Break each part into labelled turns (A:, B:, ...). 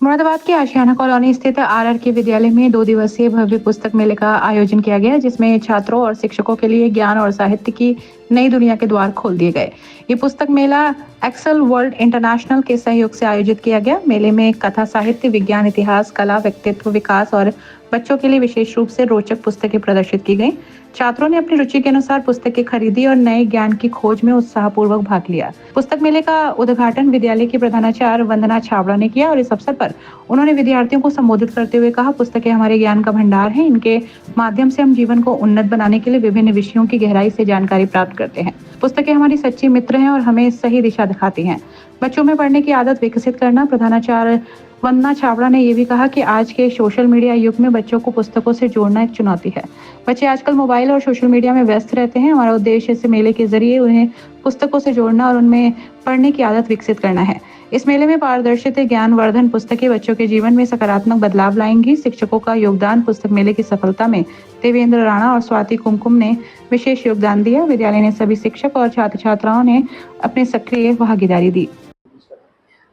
A: मुरादाबाद के आशियाना कॉलोनी स्थित आरआरके विद्यालय में 2 दिवसीय भव्य पुस्तक मेले का आयोजन किया गया, जिसमें छात्रों और शिक्षकों के लिए ज्ञान और साहित्य की नई दुनिया के द्वार खोल दिए गए। ये पुस्तक मेला एक्सेल वर्ल्ड इंटरनेशनल के सहयोग से आयोजित किया गया। मेले में कथा, साहित्य, विज्ञान, इतिहास, कला, व्यक्तित्व विकास और बच्चों के लिए विशेष रूप से रोचक पुस्तकें प्रदर्शित की गई। छात्रों ने अपनी रुचि के अनुसार पुस्तकें खरीदी और नए ज्ञान की खोज में उत्साहपूर्वक भाग लिया। पुस्तक मेले का उद्घाटन विद्यालय की प्रधानाचार्य वंदना छाबड़ा ने किया और इस अवसर पर उन्होंने विद्यार्थियों को संबोधित करते हुए कहा, पुस्तकें हमारे ज्ञान का भंडार हैं। इनके माध्यम से हम जीवन को उन्नत बनाने के लिए विभिन्न विषयों की गहराई से जानकारी प्राप्त करते हैं। पुस्तकें हमारी सच्ची मित्र हैं और हमें सही दिशा दिखाती हैं। बच्चों में पढ़ने की आदत विकसित करना। प्रधानाचार्य वंदना छाबड़ा ने यह भी कहा कि आज के सोशल मीडिया युग में बच्चों को पुस्तकों से जोड़ना एक चुनौती है। बच्चे आजकल मोबाइल और सोशल मीडिया में व्यस्त रहते हैं। हमारा उद्देश्य इस मेले के जरिए उन्हें पुस्तकों से जोड़ना और उनमें पढ़ने की आदत विकसित करना है। इस मेले में पारदर्शित ज्ञानवर्धन पुस्तकें बच्चों के जीवन में सकारात्मक बदलाव लाएंगी। शिक्षकों का योगदान। पुस्तक मेले की सफलता में देवेंद्र राणा और स्वाति कुमकुम ने विशेष योगदान दिया। विद्यालय ने सभी शिक्षक और छात्र छात्राओं ने अपनी सक्रिय भागीदारी दी।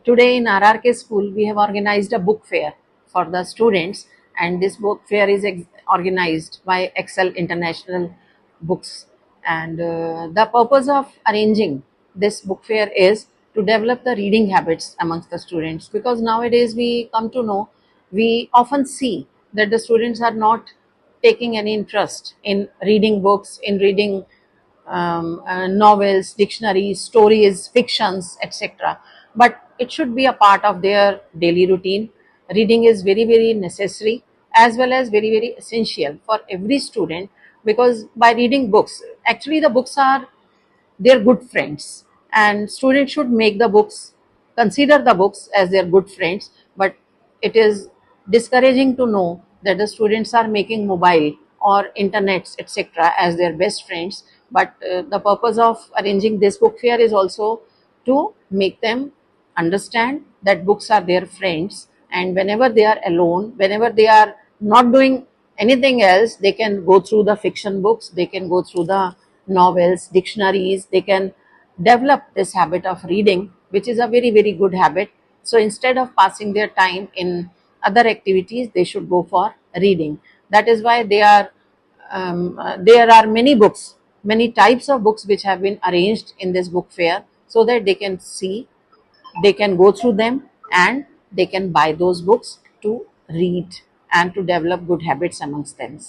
B: Today in RRK school, we have organized a book fair for the students, and this book fair is organized by Excel International Books. And the purpose of arranging this book fair is to develop the reading habits amongst the students, because nowadays we come to know, we often see that the students are not taking any interest in reading books, in reading novels, dictionaries, stories, fictions, etc. But it should be a part of their daily routine. Reading is very, very necessary as well as very, very essential for every student, because by reading books, actually the books are their good friends, and students should make the books, consider the books as their good friends. But it is discouraging to know that the students are making mobile or internets etc as their best friends. But the purpose of arranging this book fair is also to make them understand that books are their friends, and whenever they are alone, whenever they are not doing anything else, they can go through the fiction books, they can go through the novels, dictionaries, they can develop this habit of reading, which is a very, very good habit. So instead of passing their time in other activities, they should go for reading. That is why there are many books, many types of books which have been arranged in this book fair, so that they can see, they can go through them, and they can buy those books to read and to develop good habits amongst them.